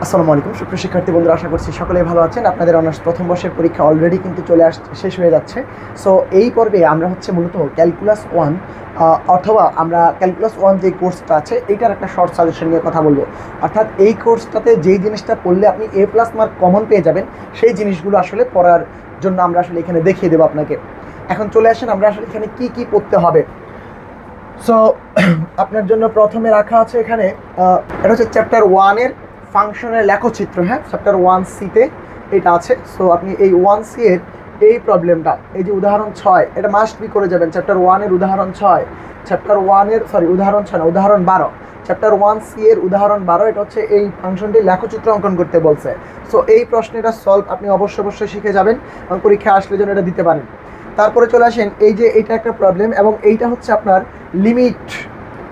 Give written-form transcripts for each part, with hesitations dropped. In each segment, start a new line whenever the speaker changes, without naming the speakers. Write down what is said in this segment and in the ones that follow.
আসসালামু আলাইকুম সুপ্রিয় শিক্ষার্থী বন্ধুরা, আশা করছি সকলেই ভালো আছেন। আপনাদের অনার্স প্রথম বর্ষের পরীক্ষা অলরেডি কিন্তু শেষ হয়ে যাচ্ছে। সো এই পর্বে আমরা মূলত ক্যালকুলাস 1 অথবা আমরা ক্যালকুলাস 1 যে কোর্সটা আছে এইটার একটা শর্ট সাজেশন নিয়ে কথা বলবো। অর্থাৎ এই কোর্সটাতে যেই জিনিসটা পড়লে আপনি A+ মার্ক কমন পেয়ে যাবেন সেই জিনিসগুলো আসলে পড়ার জন্য আমরা আসলে এখানে দেখিয়ে দেবো আপনাকে। এখন চলে আসেন আমরা আসলে এখানে কি পড়তে হবে। সো আপনার জন্য প্রথমে রাখা আছে এখানে এটা হচ্ছে চ্যাপ্টার 1-এর ফাংশনের লেখচিত্র। হ্যাঁ, চ্যাপ্টার 1C-তে এটা আছে। সো আপনি এই 1C এর এই প্রবলেমটা, এই যে উদাহরণ 6, এটা মাস্ট বি করে যাবেন। চ্যাপ্টার 1-এর উদাহরণ 6, চ্যাপ্টার 1-এর উদাহরণ 6 না, উদাহরণ 12, চ্যাপ্টার 1C এর উদাহরণ 12। এটা হচ্ছে এই ফাংশনটি লেখচিত্র অঙ্কন করতে বলছে। সো এই প্রশ্নটা সলভ আপনি অবশ্যই শিখে যাবেন এবং পরীক্ষা আসলে যেন এটা দিতে পারেন। তারপরে চলে আসেন এই যে এইটা একটা প্রবলেম এবং এইটা হচ্ছে আপনার লিমিট,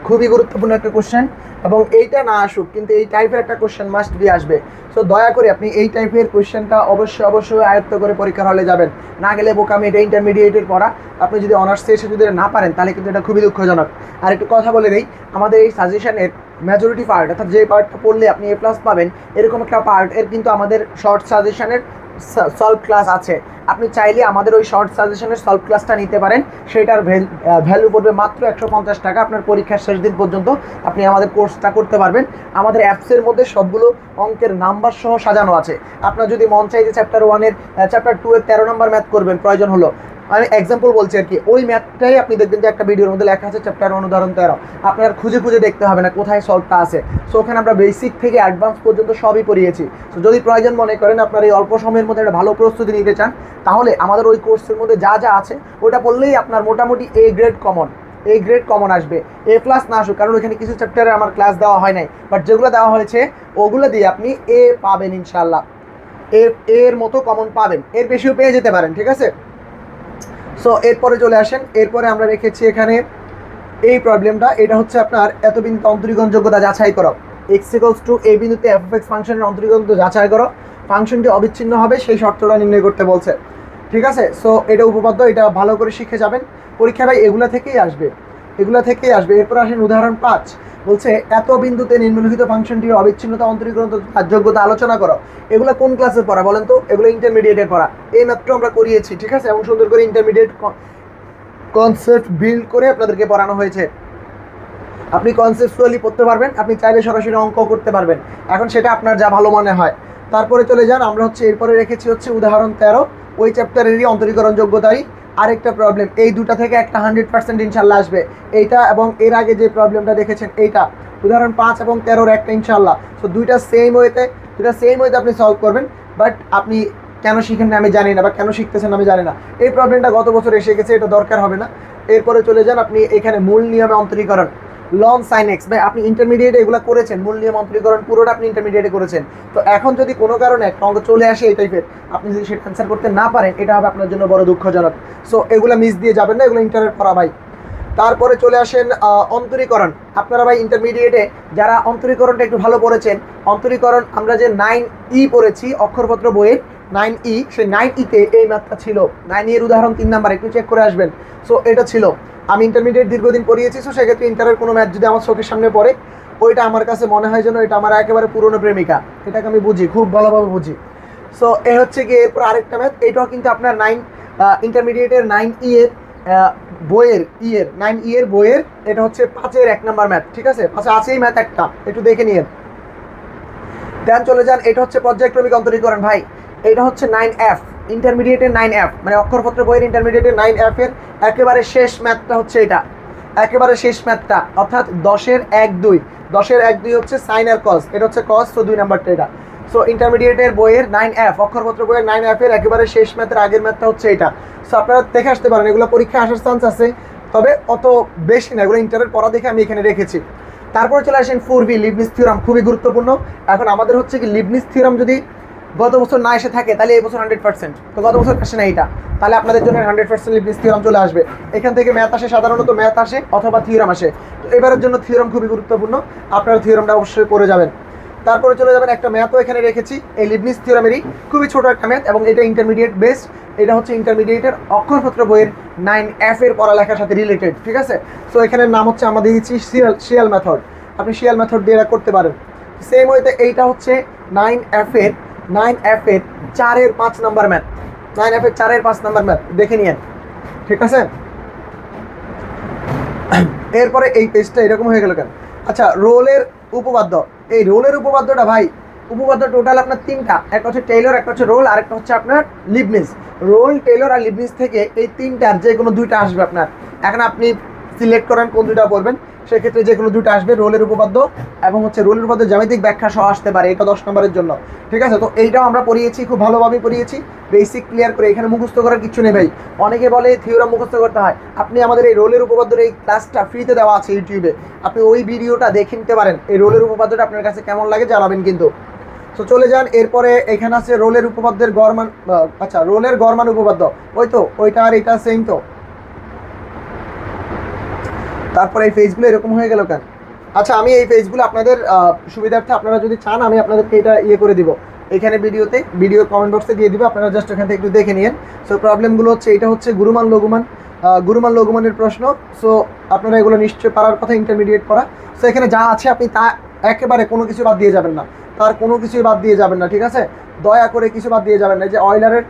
খুবই গুরুত্বপূর্ণ একটা কোশ্চেন। এবং এইটা না আসুক কিন্তু এই টাইপের একটা কোশ্চেন মাস্ট বি আসবে। সো দয়া করে আপনি এই টাইপের কোশ্চেনটা অবশ্যই আয়ত্ত করে পরীক্ষার হলে যাবেন। না গেলে বোকামি, এটা ইন্টারমিডিয়েটের পড়া। আপনি যদি অনার্সে এসে যদি না পারেন তাহলে কিন্তু এটা খুবই দুঃখজনক। আর একটু কথা বলে নেই, আমাদের এই সাজেশনের মেজরিটি পার্ট, অর্থাৎ যে পার্টটা পড়লে আপনি A+ পাবেন এরকম একটা পার্ট এর কিন্তু আমাদের শর্ট সাজেশনের সলভ ক্লাস আছে। আপনি চাইলে আমাদের ওই শর্ট সাজেশনের সলভ ক্লাসটা নিতে পারেন। সেটার ভ্যালু পড়বে মাত্র 150 টাকা। আপনার পরীক্ষার শেষ দিন পর্যন্ত আপনি আমাদের কোর্সটা করতে পারবেন। আমাদের অ্যাপসের মধ্যে সবগুলো অঙ্কের নাম্বার সহ সাজানো আছে। আপনার যদি মন চাই যে চ্যাপ্টার 1-এর চ্যাপ্টার 2-এর 13 নম্বর ম্যাথ করবেন, প্রয়োজন হলো, আমি এক্সাম্পল বলছি আর কি, ওই ম্যাথটাই আপনি দেখবেন যে একটা ভিডিওর মধ্যে লেখা আছে চ্যাপ্টার 1 উদাহরণ 13। আপনার খুঁজে দেখতে হবে না কোথায় সলভটা আছে। সো ওখানে আমরা বেসিক থেকে অ্যাডভান্স পর্যন্ত সবই পড়িয়েছি। সো যদি প্রয়োজন মনে করেন আপনার এই অল্প সময়ের মধ্যে একটা ভালো প্রস্তুতি নিতে চান, তাহলে আমাদের ওই কোর্সের মধ্যে যা আছে ওটা পড়লেই আপনার মোটামুটি A গ্রেড কমন আসবে। A+ না আসুক, কারণ ওইখানে কিছু চ্যাপ্টারে আমার ক্লাস দেওয়া হয় নাই, বাট যেগুলো দেওয়া হয়েছে ওগুলো দিয়ে আপনি A পাবেন ইনশাল্লাহ। এর মতো কমন পাবেন, এর বেশিও পেয়ে যেতে পারেন, ঠিক আছে। সো এরপরে চলে আসেন, এরপরে আমরা রেখেছি এখানে এই প্রবলেমটা। এটা হচ্ছে আপনার এত বিন্দুতে অন্তরীকরণ যোগ্যতা যাচাই করো। x = a বিন্দুতে f(x) ফাংশনের অন্তরীকরণ যাচাই করো, ফাংশনটি অবিচ্ছিন্ন হবে সেই শর্তটা নির্ণয় করতে বলছে, ঠিক আছে। সো এটা উপপাদ্য, এটা ভালো করে শিখে যাবেন। পরীক্ষা ভাই এগুলা থেকেই আসবে। এরপর আসেন উদাহরণ 5, বলছে এত বিন্দুতে নিম্নলিখিত ফাংশনটির অবিচ্ছিন্নতা অন্তরীকরণ যোগ্যতা আলোচনা করো। এগুলো কোন ক্লাসের পড়া বলেন তো? এগুলো ইন্টারমিডিয়েটের পড়া। এই মাত্র আমরা করিয়েছি, ঠিক আছে, এবং সুন্দর করে ইন্টারমিডিয়েট কনসেপ্ট বিল্ড করে আপনাদেরকে পড়ানো হয়েছে। আপনি কনসেপচুয়ালি পড়তে পারবেন, আপনি চাইলে সরাসরি অঙ্ক করতে পারবেন। এখন সেটা আপনার যা ভালো মনে হয়। তারপরে চলে যান, আমরা এরপরে রেখেছি উদাহরণ 13, ওই চ্যাপ্টারেরই অন্তরীকরণ যোগ্যতারই আরেকটা প্রবলেম। এই দুটা থেকে একটা 100% ইনশাল্লাহ আসবে, এইটা এবং এর আগে যে প্রবলেমটা দেখেছেন এইটা, উদাহরণ 5 এবং 13 একটা ইনশাল্লাহ। সো দুইটা সেম ওয়েতে আপনি সলভ করবেন। বাট আপনি কেন শিখেন না আমি জানি না, বা কেন শিখতেছেন আমি জানি না। এই প্রবলেমটা গত বছর এসে গেছে, এটা দরকার হবে না। এরপরে চলে যান আপনি এখানে মূল নিয়মে অন্তরীকরণ, লন সাইন এক্স। ভাই আপনি ইন্টারমিডিয়েটে এগুলো করেছেন, মূল নিয়ম অন্তরীকরণ পুরোটা আপনি ইন্টারমিডিয়েটে করেছেন। তো এখন যদি কোনো কারণে একটা অঙ্ক চলে আসে এই টাইপের, আপনি যদি সেটা অ্যান্সার করতে না পারেন, এটা হবে আপনার জন্য বড় দুঃখজনক। সো এগুলো মিস দিয়ে যাবেন না, এগুলো ইন্টারের পড়া ভাই। তারপরে চলে আসেন অন্তরীকরণ। আপনারা ভাই ইন্টারমিডিয়েটে যারা অন্তরীকরণটা একটু ভালো পড়েছেন, অন্তরীকরণ আমরা যে 9E পড়েছি অক্ষরপত্র বইয়ের 9E, সেই 9E-তে এই ম্যাথটা ছিল। 9E এর উদাহরণ 3 নাম্বার, একটু চেক করে আসবেন। সো এটা ছিল, আমি ইন্টারমিডিয়েট দীর্ঘদিন পড়িয়েছি। সো সেক্ষেত্রে ইন্টারের কোনো ম্যাথ যদি আমার চোখের সামনে পড়ে, ওইটা আমার কাছে মনে হয় যেন এটা আমার একেবারে পুরনো প্রেমিকা, এটাকে আমি বুঝি, খুব ভালোভাবে বুঝি। সো এ হচ্ছে কি এরপর আরেকটা ম্যাথ, এটাও কিন্তু আপনার ইন্টারমিডিয়েটের 9E এর বইয়ের 9E এর বইয়ের, এটা হচ্ছে 5-এর 1 নাম্বার ম্যাথ, ঠিক আছে। 5-এ আছেই ম্যাথ একটা, একটু দেখে নিন। দেন চলে যান, এটা হচ্ছে পর্যায়ক্রমিক অন্তরীকরণ। ভাই এটা হচ্ছে 9F, ইন্টারমিডিয়েটের 9F, মানে অক্ষরপত্র বইয়ের ইন্টারমিডিয়েটের 9F এর একেবারে শেষ ম্যাথটা হচ্ছে এটা, একেবারে শেষ ম্যাথটা, অর্থাৎ 10-এর 1-2 হচ্ছে সাইন আর কস, এটা হচ্ছে কস। তো 2 নাম্বারটা এটা। সো ইন্টারমিডিয়েটের বইয়ের 9F, অক্ষরপত্র বইয়ের 9F এর একেবারে শেষ ম্যাথের আগের ম্যাথটা হচ্ছে এটা। সো আপনারা দেখে আসতে পারেন, এগুলো পরীক্ষায় আসার চান্স আছে, তবে অত বেশি না, এগুলো ইন্টারের পড়া দেখে আমি এখানে রেখেছি। তারপরে চলে আসেন 4B, লিবনিজ থিওরাম, খুবই গুরুত্বপূর্ণ। এখন আমাদের হচ্ছে কি লিবনিজ থিওরাম যদি গত বছর না এসে থাকে তাহলে এই বছর 100%, তো গত বছর আসে না এইটা, তাহলে আপনাদের জন্য 100% লিবনিজ থিওরাম চলে আসবে। এখান থেকে ম্যাথ আসে, সাধারণত ম্যাথ আসে অথবা থিওরাম আসে। তো এবারের জন্য থিওরাম খুবই গুরুত্বপূর্ণ, আপনারা থিওরামটা অবশ্যই করে যাবেন। তারপরে চলে যাবেন, একটা ম্যাথও এখানে রেখেছি এই লিবনিজ থিওরামেরই, খুবই ছোট একটা ম্যাথ এবং এটা ইন্টারমিডিয়েট বেসড। এটা হচ্ছে ইন্টারমিডিয়েটের অক্ষরপত্র বইয়ের 9F এর পড়ালেখার সাথে রিলেটেড, ঠিক আছে। সো এখানে নাম হচ্ছে আমাদের দিয়েছি শিয়াল মেথড, আপনি শিয়াল মেথড দিয়ে এটা করতে পারেন। সেম ওয়েতে এইটা হচ্ছে 9F এর 4-এর 5 নাম্বার ম্যাথ, 9F এর 4-এর 5 নাম্বার ম্যাথ দেখে নিয়েন, ঠিক আছে। এরপরে এই পেজটা এরকম হয়ে গেল কেন? আচ্ছা, রোলের উপপাদ্য, এই রোলের উপপাদ্যটা ভাই, উপপাদ্য টোটাল আপনার তিনটা, একটা হচ্ছে টেইলর, একটা হচ্ছে রোল, আর একটা হচ্ছে আপনার লিবনিজ। রোল, টেইলর আর লিবনিজ থেকে এই তিনটার যে কোনো দুইটা আসবে আপনার। এখন আপনি সিলেক্ট করেন কোন দুইটা পড়বেন, সেক্ষেত্রে যে কোনো দুইটা আসবে, রোলের উপপাদ্য এবং হচ্ছে রোলের উপপাদ্য জ্যামিতিক ব্যাখ্যা সহ আসতে পারে, এটা 10 নম্বরের জন্য, ঠিক আছে। তো এইটাও আমরা পড়িয়েছি, খুব ভালোভাবে পড়িয়েছি, বেসিক ক্লিয়ার করে, এখানে মুখস্থ করার কিছু নেই ভাই। অনেকে বলে থিওরাম মুখস্থ করতে হয়, আপনি আমাদের এই রোলের উপপাদ্যের এই ক্লাসটা ফ্রিতে দেওয়া আছে ইউটিউবে, আপনি ওই ভিডিওটা দেখে নিতে পারেন। এই রোলের উপপাদ্যটা আপনার কাছে কেমন লাগে জানাবেন কিন্তু। তো চলে যান, এরপরে এখানে আছে রোলের উপপাদ্যের গড়মান, আচ্ছা রোলের গড়মান উপপাদ্য, ওই তো ওইটা আর এটা সেম তো। তারপরে এই পেজগুলো এরকম হয়ে গেল কেন? আচ্ছা, আমি এই পেজগুলো আপনাদের সুবিধার্থে, আপনারা যদি চান আমি আপনাদেরকে এটা করে দিব, এখানে ভিডিও কমেন্ট বক্সে দিয়ে দিব, আপনারা জাস্ট এখান থেকে একটু দেখে নিন। সো প্রবলেমগুলো হচ্ছে, এটা হচ্ছে গুরুমান লঘুমানের প্রশ্ন। সো আপনারা এগুলো নিশ্চয়ই পারার কথা, ইন্টারমিডিয়েট পড়া। সো এখানে যা আছে আপনি তা একেবারে কোনো কিছু বাদ দিয়ে যাবেন না, তার কোনো কিছুই বাদ দিয়ে যাবেন না, ঠিক আছে, দয়া করে কিছু বাদ দিয়ে যাবেন না। এই যে অয়লারের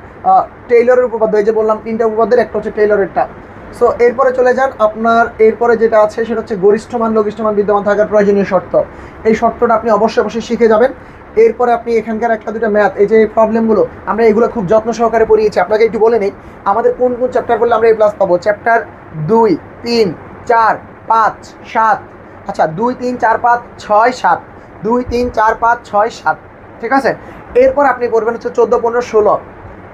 টেইলরের উপপাদ্য, এই যে বললাম তিনটা উপপাদ্যের, একটা হচ্ছে টেইলরেরটা। সো এরপরে চলে যান, আপনার এরপরে যেটা আছে সেটা হচ্ছে গরিষ্ঠ মান লঘিষ্ঠ মান বিদ্যমান থাকার প্রয়োজনীয় শর্ত। এই শর্তটা আপনি অবশ্যই শিখে যাবেন। এরপরে আপনি এখানকার একটা দুটো ম্যাথ, এই যে প্রবলেমগুলো আমরা এগুলো খুব যত্ন সহকারে পড়িয়েছি। আপনাকে একটু বলে নেই আমাদের কোন কোন চ্যাপ্টার করলে আমরা এই প্লাস পাবো। চ্যাপ্টার 2, 3, 4, 5, 7, আচ্ছা 2, 3, 4, 5, 6, 7, 2, 3, 4, 5, 6, 7, ঠিক আছে। এরপর আপনি পড়বেন হচ্ছে 14, 15, 16,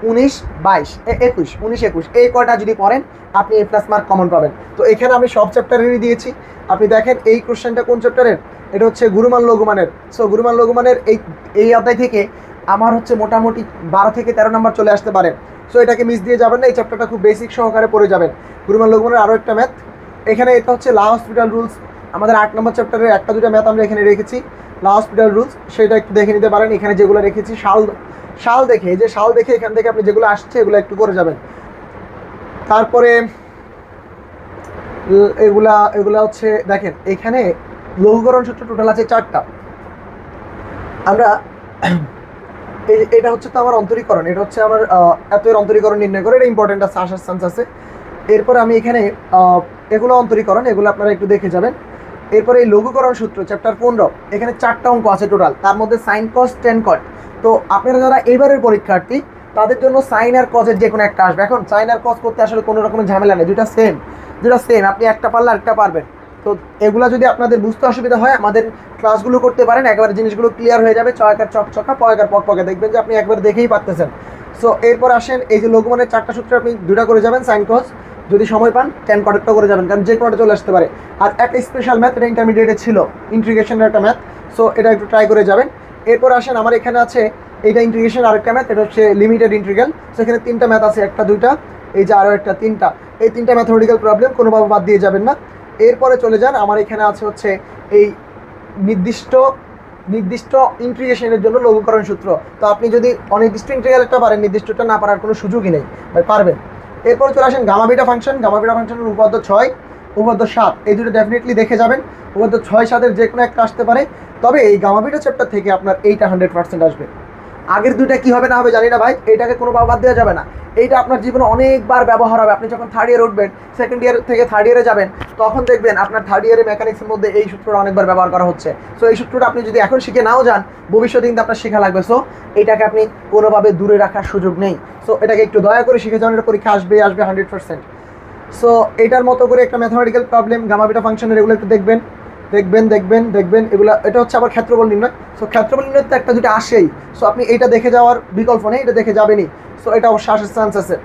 19, 22, 21, 19, 21, এই কয়টা যদি পড়েন আপনি এ প্লাস মার্ক কমন পাবেন। তো এখানে আমি সব চ্যাপ্টারেরই দিয়েছি। আপনি দেখেন এই কোশ্চেনটা কোন চ্যাপ্টারের, এটা হচ্ছে গুরুমান লঘুমানের। সো গুরুমান লঘুমানের এই অধ্যায় থেকে আমার হচ্ছে মোটামুটি 12 থেকে 13 নম্বর চলে আসতে পারে। সো এটাকে মিস দিয়ে যাবেন না, এই চ্যাপ্টারটা খুব বেসিক সহকারে পড়ে যাবেন। গুরুমান লঘুমানের আরও একটা ম্যাথ এখানে, এটা হচ্ছে লা হসপিটাল রুলস, আমাদের 8 নম্বর চ্যাপ্টারের একটা দুটো ম্যাথ আমরা এখানে রেখেছি, লা হসপিটাল রুলস, সেটা একটু দেখে নিতে পারেন। এখানে যেগুলো রেখেছি শাল দেখে, এই যে শাল দেখে এখান থেকে আপনি যেগুলো আসছে এগুলো একটু করে যাবেন। তারপরে এগুলা হচ্ছে দেখেন, এখানে লঘুকরণ সূত্র টোটাল আছে 4টা। আমরা এটা হচ্ছে তো আমার অন্তরীকরণ, এটা হচ্ছে আমার এত এর অন্তরীকরণ নির্ণয় করে, এটা ইম্পর্টেন্ট আছে, আসার চান্স আছে। এরপর আমি এখানে এগুলো অন্তরীকরণ, এগুলো আপনারা একটু দেখে যাবেন। এরপরে এই লঘুকরণ সূত্র চ্যাপ্টার 15, এখানে 4টা অঙ্ক আছে টোটাল, তার মধ্যে সাইন কস টেন কট। তো আপনারা যারা এবারের পরীক্ষার্থী তাদের জন্য সাইন আর কজের যে কোনো একটা আসবে। এখন সাইন আর কজ করতে আসলে কোনো রকমের ঝামেলা নেই, দুটা সেম, আপনি একটা পারলে আরেকটা পারবেন। তো এগুলো যদি আপনাদের বুঝতে অসুবিধা হয় আমাদের ক্লাসগুলো করতে পারেন, একবারে জিনিসগুলো ক্লিয়ার হয়ে যাবে। চয়কার চকচকা, পয়কার পকপকে, দেখবেন যে আপনি একবার দেখেই পারতেছেন। সো এরপর আসেন, এই যে লঘুমানের 4টা সূত্র আপনি 2টা করে যাবেন, সাইন কজ, যদি সময় পান টেন কটেরটা করে যাবেন, কারণ যে কোনোটা চলে আসতে পারে। আর একটা স্পেশাল ম্যাথ, এটা ইন্টারমিডিয়েটে ছিল, ইন্টিগ্রেশনের একটা ম্যাথ, সো এটা একটু ট্রাই করে যাবেন। এরপর আসেন, আমার এখানে আছে এইটা ইন্টিগ্রেশন, আরেকটা ম্যাথ, এটা হচ্ছে লিমিটেড ইন্টিগ্রাল। সেখানে 3টা ম্যাথ আছে, একটা 2টা, এই যে আরও একটা 3টা, এই 3টা ম্যাথমেটিক্যাল প্রবলেম কোনোভাবে বাদ দিয়ে যাবেন না। এরপরে চলে যান, আমার এখানে আছে হচ্ছে এই নির্দিষ্ট ইন্টিগ্রেশনের জন্য লঘুকরণ সূত্র। তো আপনি যদি অনির্দিষ্ট ইন্টিগ্রালটা পারেন, নির্দিষ্টটা না পারার কোনো সুযোগই নেই, পারবেন। এরপরে চলে আসেন গামা বিটা ফাংশনের উপপাদ্য 6, উপপাদ্য 7, এই দুটো ডেফিনেটলি দেখে যাবেন। উপপাদ্য 6, 7-এর যে কোনো একটা আসতে পারে, তবে এই গামা বিটা চ্যাপ্টার থেকে আপনার এইটা 100% আসবে। আগের দুইটা কি হবে না হবে জানি না ভাই, এইটাকে কোনোভাবে বাদ দেওয়া যাবে না। এইটা আপনার জীবনে অনেকবার ব্যবহার হবে। আপনি যখন 3rd ইয়ার উঠবেন, 2nd ইয়ার থেকে 3rd ইয়ারে যাবেন, তখন দেখবেন আপনার 3rd ইয়ারে মেকানিক্সের মধ্যে এই সূত্রটা অনেকবার ব্যবহার করা হচ্ছে। সো এই সূত্রটা আপনি যদি এখন শিখে নাও যান, ভবিষ্যতে কিন্তু আপনার শেখা লাগবে। সো এইটাকে আপনি কোনোভাবে দূরে রাখার সুযোগ নেই। সো এটাকে একটু দয়া করে শিখে যান, এটা পরীক্ষা আসবে 100%। সো এইটার মতো করে একটা ম্যাথমেটিক্যাল প্রবলেম গামা বিটা ফাংশনের, এগুলো একটু দেখবেন। এগুলো, এটা হচ্ছে আবার ক্ষেত্রফল নির্ণয়। সো ক্ষেত্রফল নির্ণয় তো একটা দুটো আসেই, সো আপনি এইটা দেখে যাওয়ার বিকল্প নেই, এটা দেখে যাবেনই। সো এটা অবশ্যই আসার চান্স আছে।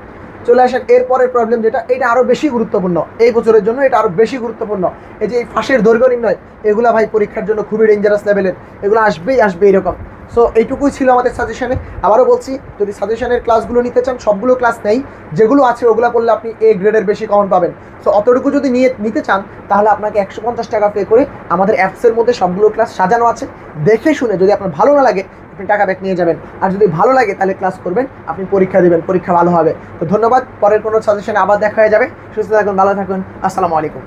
চলে আসেন এরপরের প্রবলেম, যেটা এটা আরও বেশি গুরুত্বপূর্ণ এই বছরের জন্য, এটা আরও বেশি গুরুত্বপূর্ণ। এই যে এই ফাঁসের দৈর্ঘ্য নির্ণয়, এগুলা ভাই পরীক্ষার জন্য খুবই ডেঞ্জারাস লেভেলের, এগুলো আসবে এরকম। সো এইটুকুই ছিল আমাদের সাজেশনে। আবারও বলছি, যদি সাজেশনের ক্লাসগুলো নিতে চান, সবগুলো ক্লাস নেই, যেগুলো আছে ওগুলো পড়লে আপনি A গ্রেডের বেশি কমন পাবেন। সো অতটুকু যদি নিতে চান, তাহলে আপনাকে 150 টাকা পে করে আমাদের অ্যাপসের মধ্যে সবগুলো ক্লাস সাজানো আছে, দেখে শুনে যদি আপনার ভালো না লাগে আপনি টাকা ব্যাক নিয়ে যাবেন, আর যদি ভালো লাগে তাহলে ক্লাস করবেন, আপনি পরীক্ষা দেবেন, পরীক্ষা ভালো হবে। তো ধন্যবাদ, পরের কোনো সাজেশনে আবার দেখা হয়ে যাবে। সুস্থ থাকুন, ভালো থাকুন, আসসালামু আলাইকুম।